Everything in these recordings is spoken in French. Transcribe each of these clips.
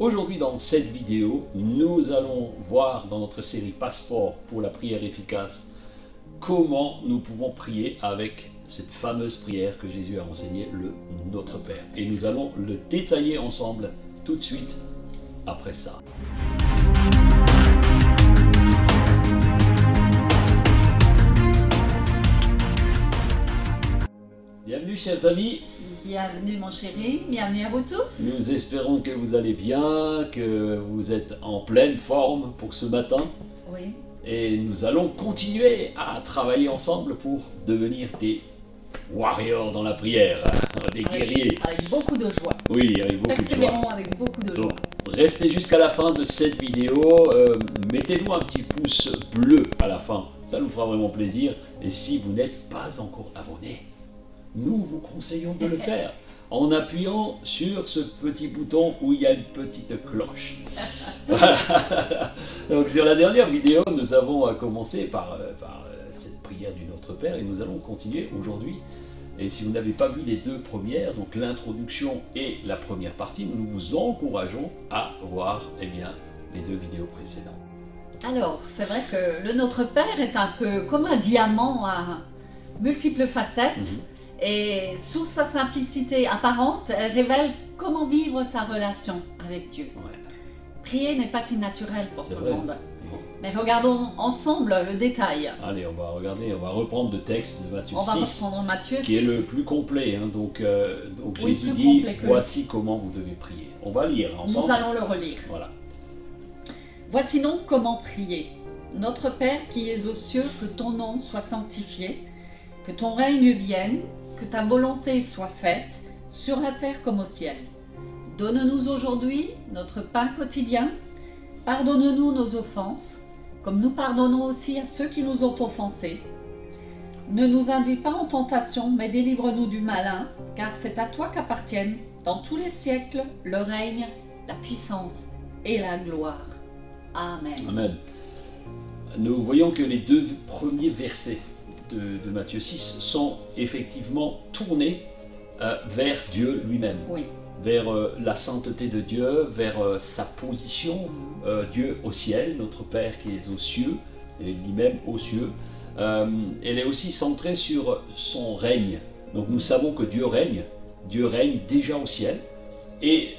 Aujourd'hui, dans cette vidéo, nous allons voir dans notre série Passeport pour la prière efficace comment nous pouvons prier avec cette fameuse prière que Jésus a enseignée, le Notre Père. Et nous allons le détailler ensemble tout de suite après ça. Bienvenue chers amis. Bienvenue mon chéri, bienvenue à vous tous. Nous espérons que vous allez bien, que vous êtes en pleine forme pour ce matin. Oui. Et nous allons continuer à travailler ensemble pour devenir des warriors dans la prière, des guerriers. Avec beaucoup de joie. Oui, avec beaucoup de joie. Persévérons avec beaucoup de joie. Donc, restez jusqu'à la fin de cette vidéo, mettez-nous un petit pouce bleu à la fin, ça nous fera vraiment plaisir. Et si vous n'êtes pas encore abonné, nous vous conseillons de le faire en appuyant sur ce petit bouton où il y a une petite cloche. Donc sur la dernière vidéo, nous avons commencé par cette prière du Notre Père et nous allons continuer aujourd'hui. Et si vous n'avez pas vu les deux premières, donc l'introduction et la première partie, nous vous encourageons à voir les deux vidéos précédentes. Alors, c'est vrai que le Notre Père est un peu comme un diamant à multiples facettes. Et sous sa simplicité apparente, elle révèle comment vivre sa relation avec Dieu. Ouais. Prier n'est pas si naturel pour tout le monde. Non. Mais regardons ensemble le détail. Allez, on va regarder, on va reprendre le texte de Matthieu 6. On va reprendre Matthieu 6. Qui est le plus complet. Hein, donc oui, Jésus dit, voici comment vous devez prier. On va lire ensemble. Nous allons le relire. Voilà. Voici donc comment prier. Notre Père qui es aux cieux, que ton nom soit sanctifié, que ton règne vienne, que ta volonté soit faite, sur la terre comme au ciel. Donne-nous aujourd'hui notre pain quotidien. Pardonne-nous nos offenses, comme nous pardonnons aussi à ceux qui nous ont offensés. Ne nous induis pas en tentation, mais délivre-nous du malin, car c'est à toi qu'appartiennent, dans tous les siècles, le règne, la puissance et la gloire. Amen. Amen. Nous voyons que les deux premiers versets de Matthieu 6 sont effectivement tournés vers Dieu lui-même, oui. Vers la sainteté de Dieu, vers sa position, Dieu au ciel, notre Père qui est aux cieux, et lui-même aux cieux. Elle est aussi centrée sur son règne. Donc nous savons que Dieu règne déjà au ciel, et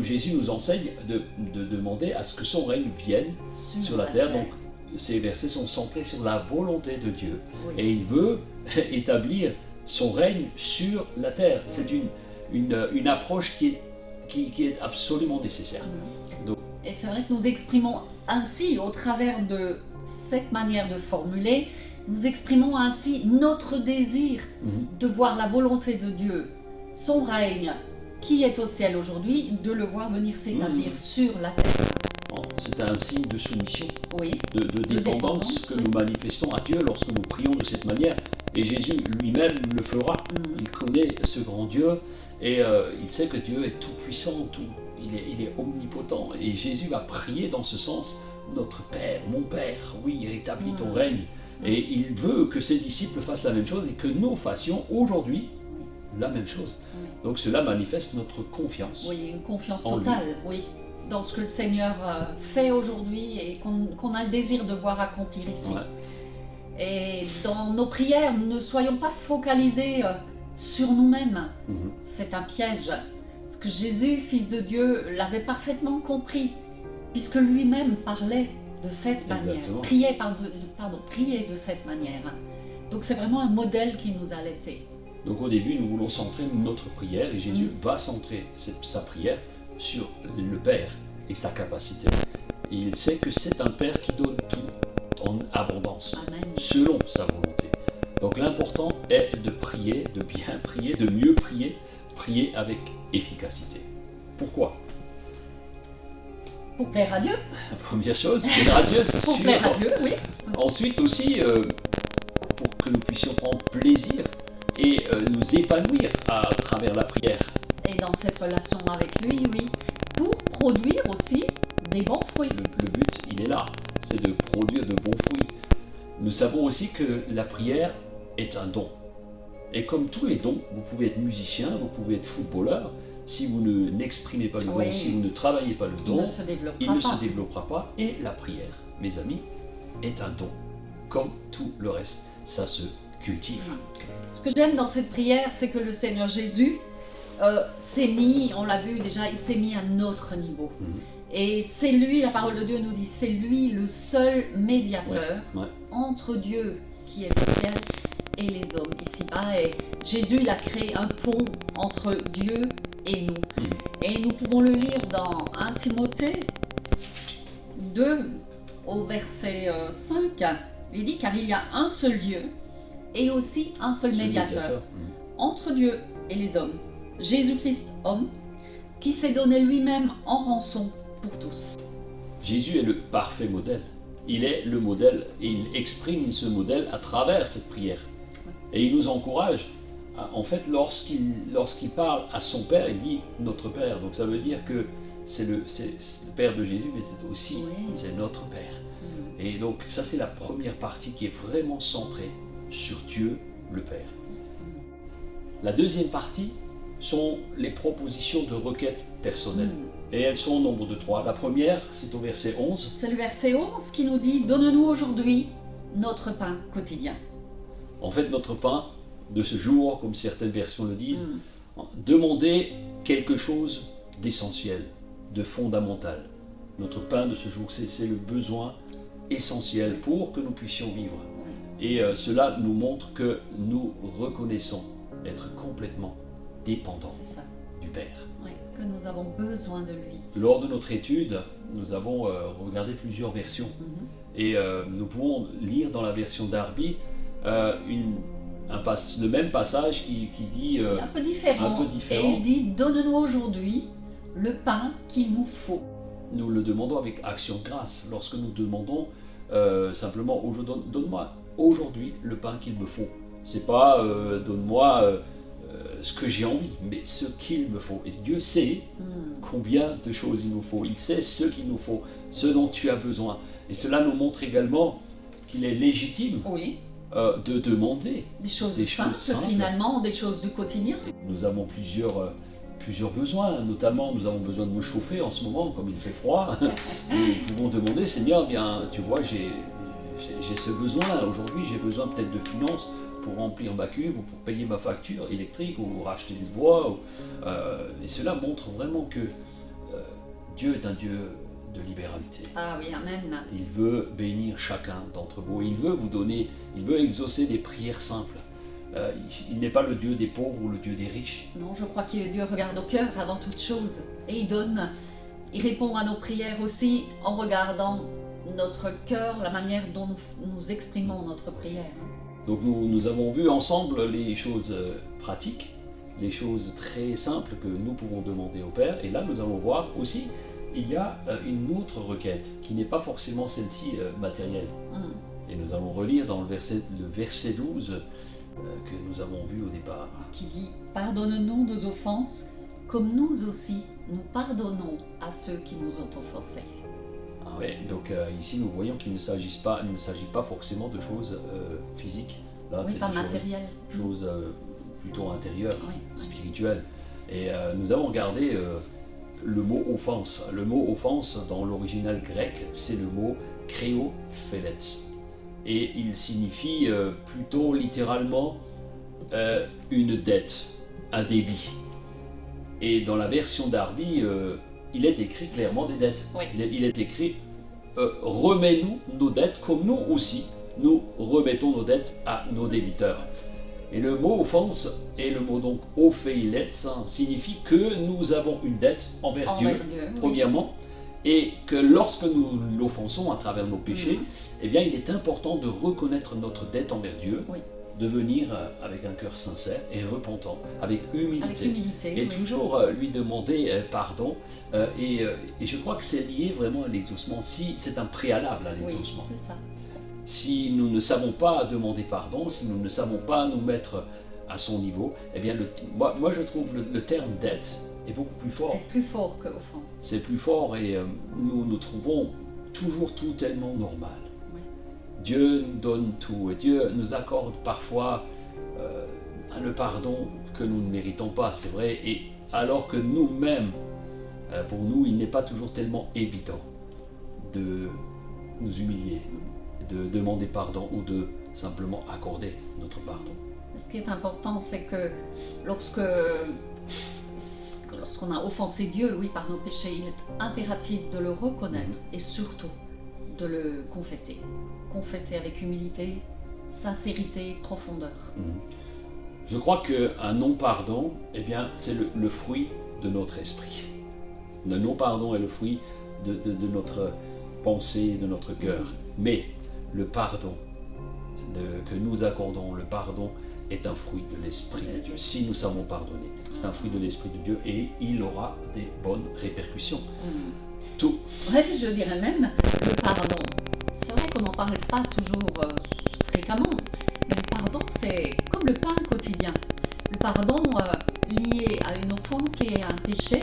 Jésus nous enseigne de demander à ce que son règne vienne sur la terre. Donc, ces versets sont centrés sur la volonté de Dieu. Oui. Et il veut établir son règne sur la terre. C'est une approche qui est absolument nécessaire. Donc, et c'est vrai que nous exprimons ainsi, au travers de cette manière de formuler, nous exprimons ainsi notre désir de voir la volonté de Dieu, son règne, qui est au ciel aujourd'hui, de le voir venir s'établir sur la terre. C'est un signe de soumission, oui, de dépendance que nous manifestons à Dieu lorsque nous prions de cette manière. Et Jésus lui-même le fera. Il connaît ce grand Dieu et il sait que Dieu est tout puissant, il est omnipotent. Et Jésus va prier dans ce sens, notre Père, mon Père, oui, rétablis ton règne. Et il veut que ses disciples fassent la même chose et que nous fassions aujourd'hui la même chose. Donc cela manifeste notre confiance. Oui, une confiance totale, oui, dans ce que le Seigneur fait aujourd'hui et qu'on a le désir de voir accomplir ici. Ouais. Et dans nos prières, ne soyons pas focalisés sur nous-mêmes. C'est un piège. Parce que Jésus, Fils de Dieu, l'avait parfaitement compris, puisque lui-même parlait de cette manière, priait de cette manière. Donc c'est vraiment un modèle qu'il nous a laissé. Donc au début, nous voulons centrer notre prière et Jésus va centrer sa prière sur le Père et sa capacité. Et il sait que c'est un Père qui donne tout en abondance, Amen. Selon sa volonté. Donc l'important est de prier, de bien prier, de mieux prier, prier avec efficacité. Pourquoi? Pour plaire à Dieu. La première chose, plaire à Dieu, c'est sûr. Pour plaire à Dieu, oui. Ensuite aussi, pour que nous puissions prendre plaisir et nous épanouir à travers la prière. Et dans cette relation avec lui, oui, pour produire aussi des bons fruits. Le but, il est là, c'est de produire de bons fruits. Nous savons aussi que la prière est un don. Et comme tous les dons, vous pouvez être musicien, vous pouvez être footballeur, Si vous n'exprimez pas le don, si vous ne travaillez pas le don, il ne se développera pas. Et la prière, mes amis, est un don. Comme tout le reste, ça se cultive. Ce que j'aime dans cette prière, c'est que le Seigneur Jésus s'est mis, on l'a vu déjà, il s'est mis à notre niveau. Et c'est lui, la parole de Dieu nous dit, c'est lui le seul médiateur entre Dieu qui est le ciel et les hommes ici-bas. Et Jésus, il a créé un pont entre Dieu et nous. Et nous pouvons le lire dans 1 Timothée 2, au verset 5. Il dit, car il y a un seul Dieu et aussi un seul médiateur entre Dieu et les hommes. Jésus-Christ, homme, qui s'est donné lui-même en rançon pour tous. Jésus est le parfait modèle. Il est le modèle et il exprime ce modèle à travers cette prière. Et il nous encourage. En fait, lorsqu'il parle à son Père, il dit notre Père. Donc ça veut dire que c'est le Père de Jésus, mais c'est aussi c'est notre Père. Et donc ça, c'est la première partie qui est vraiment centrée sur Dieu le Père. La deuxième partie sont les propositions de requêtes personnelles. Et elles sont au nombre de 3. La première, c'est au verset 11. C'est le verset 11 qui nous dit « Donne-nous aujourd'hui notre pain quotidien ». En fait, notre pain de ce jour, comme certaines versions le disent, demander quelque chose d'essentiel, de fondamental. Notre pain de ce jour, c'est le besoin essentiel pour que nous puissions vivre. Et cela nous montre que nous reconnaissons être complètement dépendants du Père. Oui, que nous avons besoin de lui. Lors de notre étude, nous avons regardé plusieurs versions. Et nous pouvons lire dans la version Darby le même passage qui dit un peu différent. Et il dit « Donne-nous aujourd'hui le pain qu'il nous faut ». Nous le demandons avec action de grâce. Lorsque nous demandons simplement « Donne-moi aujourd'hui le pain qu'il me faut ». C'est pas « Donne-moi ce que j'ai envie », mais ce qu'il me faut. Et Dieu sait combien de choses il nous faut. Il sait ce qu'il nous faut, ce dont tu as besoin. Et cela nous montre également qu'il est légitime de demander des choses simples, finalement, des choses du quotidien. Et nous avons plusieurs besoins, notamment nous avons besoin de nous chauffer en ce moment, comme il fait froid. Nous pouvons demander, Seigneur, bien, tu vois, j'ai ce besoin. Aujourd'hui, j'ai besoin peut-être de finances pour remplir ma cuve ou pour payer ma facture électrique ou racheter du bois. Et cela montre vraiment que Dieu est un Dieu de libéralité. Ah oui, amen. Il veut bénir chacun d'entre vous. Il veut vous donner, il veut exaucer des prières simples. Il n'est pas le Dieu des pauvres ou le Dieu des riches. Non, je crois que Dieu regarde au cœur avant toute chose. Et il donne, il répond à nos prières aussi en regardant notre cœur, la manière dont nous exprimons notre prière. Donc nous avons vu ensemble les choses pratiques, les choses très simples que nous pouvons demander au Père. Et là, nous allons voir aussi, il y a une autre requête qui n'est pas forcément celle-ci matérielle. Et nous allons relire dans le verset 12 que nous avons vu au départ. Qui dit « Pardonne-nous nos offenses, comme nous aussi nous pardonnons à ceux qui nous ont offensés. » Ah ouais, donc ici nous voyons qu'il ne s'agit pas forcément de choses physiques. Là, oui, pas matérielles. Choses plutôt intérieures, spirituelles. Et nous avons regardé le mot offense. Le mot offense dans l'original grec, c'est le mot créophéletes. Et il signifie plutôt littéralement une dette, un débit. Et dans la version Darby, il est écrit clairement des dettes. Il est écrit remets-nous nos dettes comme nous aussi nous remettons nos dettes à nos débiteurs. Et le mot offense et le mot donc ophéilets signifie que nous avons une dette envers Dieu, premièrement, et que lorsque nous l'offensons à travers nos péchés, eh bien il est important de reconnaître notre dette envers Dieu, de venir avec un cœur sincère et repentant, avec humilité et toujours lui demander pardon. Et je crois que c'est lié vraiment à l'exaucement, si c'est un préalable à l'exaucement. Oui, c'est ça. Si nous ne savons pas demander pardon, si nous ne savons pas nous mettre à son niveau, eh bien moi je trouve le terme dette est beaucoup plus fort. C'est plus fort que offense. C'est plus fort et nous trouvons toujours tout tellement normal. Dieu nous donne tout et Dieu nous accorde parfois le pardon que nous ne méritons pas, c'est vrai, et alors que nous-mêmes, pour nous, il n'est pas toujours tellement évident de nous humilier, de demander pardon ou de simplement accorder notre pardon. Ce qui est important, c'est que lorsqu'on a offensé Dieu, oui, par nos péchés, il est impératif de le reconnaître et surtout de le confesser. Confesser avec humilité, sincérité, profondeur. Je crois qu'un non-pardon, eh bien, c'est le fruit de notre esprit. Le non-pardon est le fruit de notre pensée, de notre cœur. Mais le pardon que nous accordons, le pardon est un fruit de l'Esprit de Dieu. Si nous savons pardonner, c'est un fruit de l'Esprit de Dieu et il aura des bonnes répercussions. Tout. Oui, je dirais même le pardon. C'est vrai qu'on n'en parle pas toujours fréquemment, mais le pardon, c'est comme le pain quotidien. Le pardon lié à une offense, lié à un péché,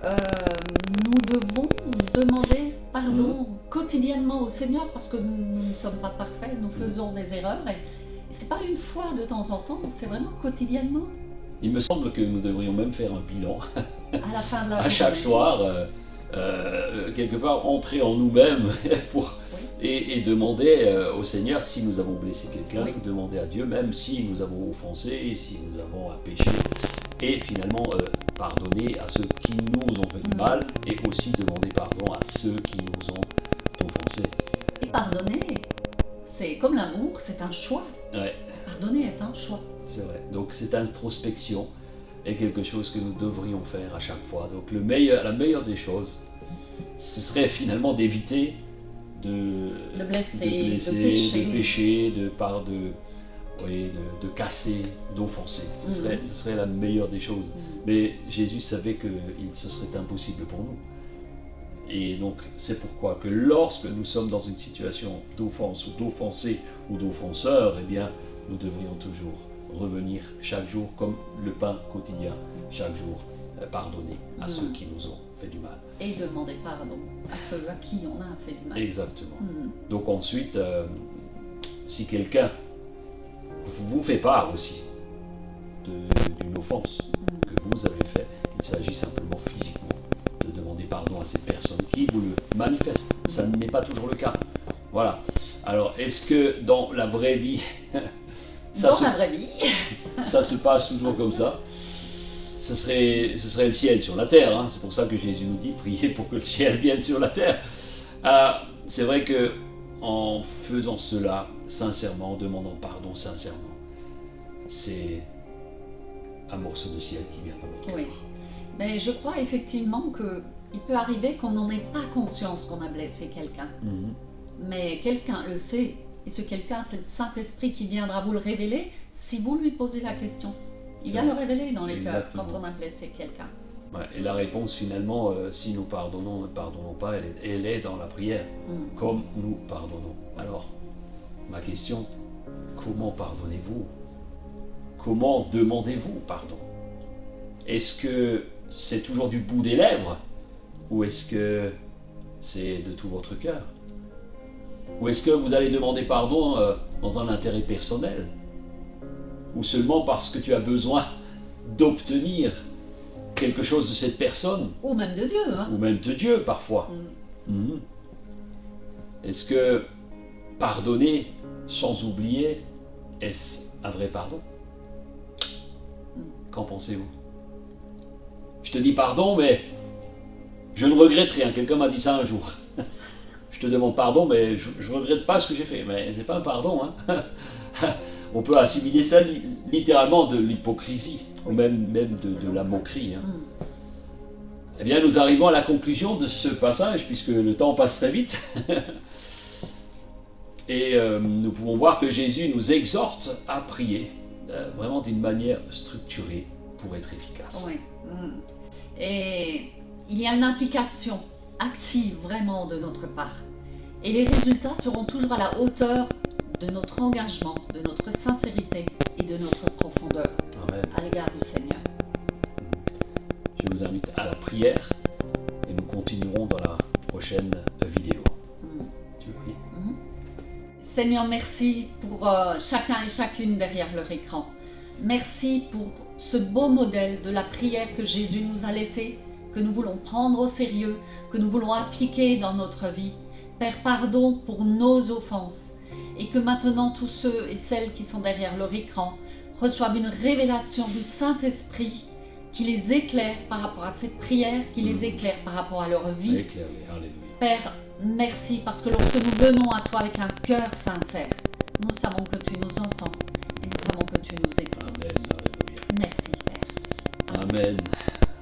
nous devons demander pardon quotidiennement au Seigneur parce que nous ne sommes pas parfaits, nous faisons des erreurs et c'est pas une fois de temps en temps, c'est vraiment quotidiennement. Il me semble que nous devrions même faire un bilan à la fin de la à chaque soir, quelque part entrer en nous-mêmes et demander au Seigneur si nous avons blessé quelqu'un, demander à Dieu même si nous avons offensé, si nous avons péché, et finalement pardonner à ceux qui nous ont fait du mal et aussi demander pardon à ceux qui nous ont offensés. Et pardonner, c'est comme l'amour, c'est un choix. Ouais. Pardonner est un choix. C'est vrai. Donc cette introspection est quelque chose que nous devrions faire à chaque fois. Donc la meilleure des choses, ce serait finalement d'éviter de blesser, de pécher, de casser, d'offenser. Ce serait la meilleure des choses. Mais Jésus savait que ce serait impossible pour nous. Et donc c'est pourquoi que lorsque nous sommes dans une situation d'offense ou d'offensé ou d'offenseur, eh bien nous devrions toujours revenir chaque jour comme le pain quotidien, chaque jour pardonner à ceux qui nous ont fait du mal. Et demander pardon à ceux à qui on a fait du mal. Exactement. Donc ensuite, si quelqu'un vous fait part aussi d'une offense que vous avez faite, il s'agit simplement physiquement de demander pardon à cette personne qui vous le manifeste. Ça n'est pas toujours le cas. Voilà. Alors, est-ce que dans la vraie vie, la vraie vie, ça se passe toujours comme ça? Ce serait le ciel sur la terre. Hein. C'est pour ça que Jésus nous dit priez pour que le ciel vienne sur la terre. C'est vrai que en faisant cela sincèrement, en demandant pardon sincèrement, c'est un morceau de ciel qui vient dans notre cœur. Oui. Mais je crois effectivement qu'il peut arriver qu'on n'en ait pas conscience qu'on a blessé quelqu'un. Mais quelqu'un le sait. Et ce quelqu'un, c'est le Saint-Esprit qui viendra vous le révéler si vous lui posez la question. Il vient le révéler dans les cœurs quand on a blessé quelqu'un. Ouais, et la réponse finalement, si nous pardonnons, ne pardonnons pas, elle est dans la prière, comme nous pardonnons. Alors, ma question, comment pardonnez-vous? Comment demandez-vous pardon? Est-ce que c'est toujours du bout des lèvres? Ou est-ce que c'est de tout votre cœur? Ou est-ce que vous allez demander pardon dans un intérêt personnel? Ou seulement parce que tu as besoin d'obtenir quelque chose de cette personne? Ou même de Dieu. Hein? Ou même de Dieu, parfois. Est-ce que pardonner sans oublier, est-ce un vrai pardon? Qu'en pensez-vous? Je te dis pardon, mais je ne regrette rien. Quelqu'un m'a dit ça un jour. Je te demande pardon, mais je ne regrette pas ce que j'ai fait. Mais ce n'est pas un pardon. Hein. On peut assimiler ça littéralement de l'hypocrisie, ou même de la moquerie. Hein. Eh bien, nous arrivons à la conclusion de ce passage, puisque le temps passe très vite. Et nous pouvons voir que Jésus nous exhorte à prier, vraiment d'une manière structurée pour être efficace. Oui. Et il y a une implication active vraiment de notre part. Et les résultats seront toujours à la hauteur de notre engagement, de notre sincérité et de notre profondeur. Amen. À l'égard du Seigneur. Je vous invite à la prière et nous continuerons dans la prochaine vidéo. Tu veux prier? Seigneur, merci pour chacun et chacune derrière leur écran. Merci pour ce beau modèle de la prière que Jésus nous a laissé, que nous voulons prendre au sérieux, que nous voulons appliquer dans notre vie. Père, pardon pour nos offenses, et que maintenant tous ceux et celles qui sont derrière leur écran reçoivent une révélation du Saint-Esprit qui les éclaire par rapport à cette prière, qui les éclaire par rapport à leur vie. Père, merci parce que lorsque nous venons à toi avec un cœur sincère, nous savons que tu nous entends et nous savons que tu nous exauces. Merci Père. Amen.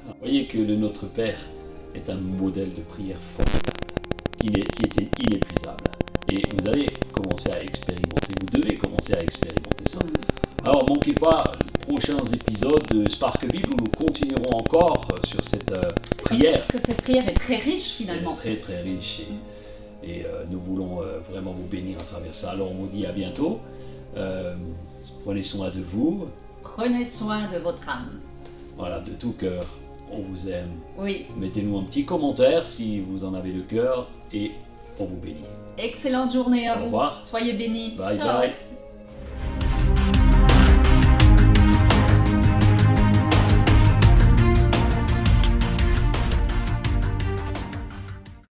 Vous voyez que le Notre Père est un modèle de prière formidable, qui était inépuisable. Et vous allez commencer à expérimenter, vous devez commencer à expérimenter ça. Alors, manquez pas les prochains épisodes de Spark Bible où nous continuerons encore sur cette prière. Parce que cette prière est très riche finalement. Elle est très très riche et nous voulons vraiment vous bénir à travers ça. Alors, on vous dit à bientôt. Prenez soin de vous. Prenez soin de votre âme. Voilà, de tout cœur, on vous aime. Oui. Mettez-nous un petit commentaire si vous en avez le cœur et on vous bénit. Excellente journée à vous. Au revoir. Soyez bénis. Bye Ciao. bye.